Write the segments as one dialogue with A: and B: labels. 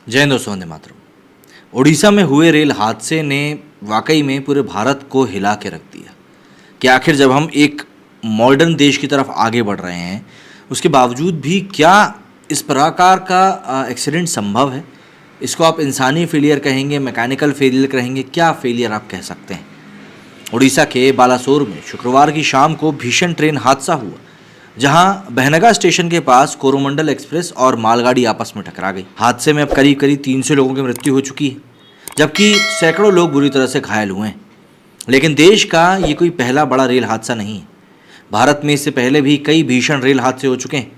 A: जय हिंद दोस्तों, वंदे मातरम। उड़ीसा में हुए रेल हादसे ने वाकई में पूरे भारत को हिला के रख दिया कि आखिर जब हम एक मॉडर्न देश की तरफ आगे बढ़ रहे हैं, उसके बावजूद भी क्या इस प्रकार का एक्सीडेंट संभव है। इसको आप इंसानी फेलियर कहेंगे, मैकेनिकल फेलियर कहेंगे, क्या फेलियर आप कह सकते हैं। उड़ीसा के बालासोर में शुक्रवार की शाम को भीषण ट्रेन हादसा हुआ, जहां बहनगा स्टेशन के पास कोरोमंडल एक्सप्रेस और मालगाड़ी आपस में टकरा गई। हादसे में अब करीब करीब 300 लोगों की मृत्यु हो चुकी है, जबकि सैकड़ों लोग बुरी तरह से घायल हुए हैं। लेकिन देश का ये कोई पहला बड़ा रेल हादसा नहीं है। भारत में इससे पहले भी कई भीषण रेल हादसे हो चुके हैं।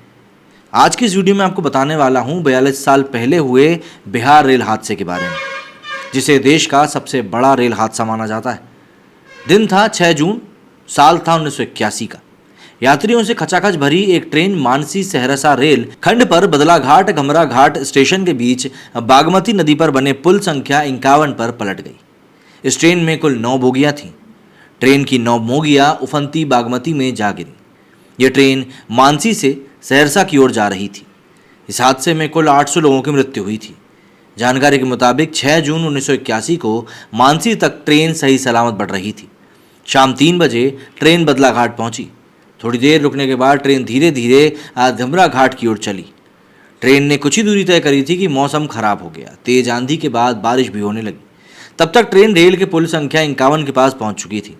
A: आज की इस वीडियो में आपको बताने वाला हूँ 42 साल पहले हुए बिहार रेल हादसे के बारे में, जिसे देश का सबसे बड़ा रेल हादसा माना जाता है। दिन था 6 जून, साल था 1981 का। यात्रियों से खचाखच भरी एक ट्रेन मानसी सहरसा रेल खंड पर बदलाघाट गमरा घाट स्टेशन के बीच बागमती नदी पर बने पुल संख्या 51 पर पलट गई। इस ट्रेन में कुल 9 बोगियां थीं। ट्रेन की 9 बोगियां उफनती बागमती में जा गिरी। यह ट्रेन मानसी से सहरसा की ओर जा रही थी। इस हादसे में कुल 800 लोगों की मृत्यु हुई थी। जानकारी के मुताबिक 6 जून 1981 को मानसी तक ट्रेन सही सलामत बढ़ रही थी। शाम 3 बजे ट्रेन बदलाघाट पहुंची। थोड़ी देर रुकने के बाद ट्रेन धीरे धीरे गमरा घाट की ओर चली। ट्रेन ने कुछ ही दूरी तय करी थी कि मौसम खराब हो गया। तेज आंधी के बाद बारिश भी होने लगी। तब तक ट्रेन रेल के पुल संख्या 51 के पास पहुंच चुकी थी।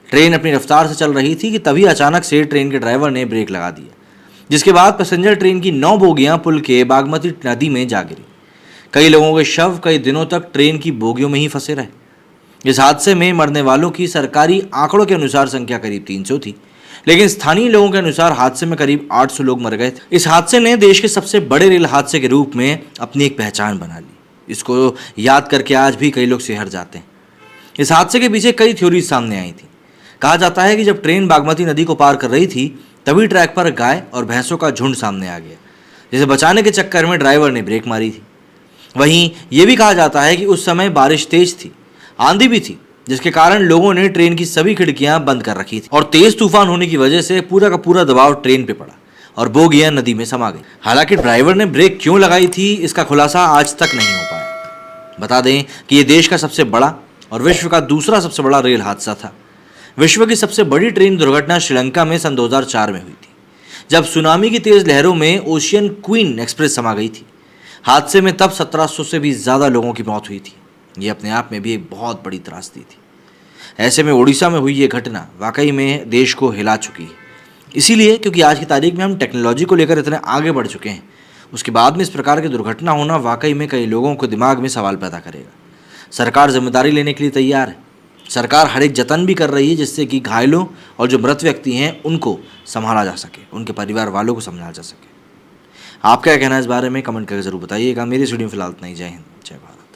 A: ट्रेन अपनी रफ्तार से चल रही थी कि तभी अचानक से ट्रेन के ड्राइवर ने ब्रेक लगा दिया, जिसके बाद पैसेंजर ट्रेन की 9 बोगियां पुल के बागमती नदी में जा गिरी। कई लोगों के शव कई दिनों तक ट्रेन की बोगियों में ही फंसे रहे। इस हादसे में मरने वालों की सरकारी आंकड़ों के अनुसार संख्या करीब 300 थी, लेकिन स्थानीय लोगों के अनुसार हादसे में करीब 800 लोग मर गए थे। इस हादसे ने देश के सबसे बड़े रेल हादसे के रूप में अपनी एक पहचान बना ली। इसको याद करके आज भी कई लोग सिहर जाते हैं। इस हादसे के पीछे कई थ्योरी सामने आई थी। कहा जाता है कि जब ट्रेन बागमती नदी को पार कर रही थी, तभी ट्रैक पर गाय और भैंसों का झुंड सामने आ गया, जिसे बचाने के चक्कर में ड्राइवर ने ब्रेक मारी थी। वहीं ये भी कहा जाता है कि उस समय बारिश तेज थी, आंधी भी थी, जिसके कारण लोगों ने ट्रेन की सभी खिड़कियां बंद कर रखी थी और तेज तूफान होने की वजह से पूरा का पूरा दबाव ट्रेन पे पड़ा और बोगियां नदी में समा गई। हालांकि ड्राइवर ने ब्रेक क्यों लगाई थी, इसका खुलासा आज तक नहीं हो पाया। बता दें कि यह देश का सबसे बड़ा और विश्व का दूसरा सबसे बड़ा रेल हादसा था। विश्व की सबसे बड़ी ट्रेन दुर्घटना श्रीलंका में सन 2004 में हुई थी, जब सुनामी की तेज लहरों में ओशियन क्वीन एक्सप्रेस समा गई थी। हादसे में तब 1700 से भी ज़्यादा लोगों की मौत हुई थी। ये अपने आप में भी एक बहुत बड़ी त्रासदी थी। ऐसे में उड़ीसा में हुई ये घटना वाकई में देश को हिला चुकी है। इसीलिए क्योंकि आज की तारीख में हम टेक्नोलॉजी को लेकर इतने आगे बढ़ चुके हैं, उसके बाद में इस प्रकार की दुर्घटना होना वाकई में कई लोगों को दिमाग में सवाल पैदा करेगा। सरकार जिम्मेदारी लेने के लिए तैयार है। सरकार हर एक जतन भी कर रही है जिससे कि घायलों और जो मृत व्यक्ति हैं उनको संभाला जा सके, उनके परिवार वालों को संभाला जा सके। आप क्या कहना है इस बारे में कमेंट करके जरूर बताइएगा। मेरी इस वीडियो में फिलहाल इतना ही। जय हिंद, जय भारत।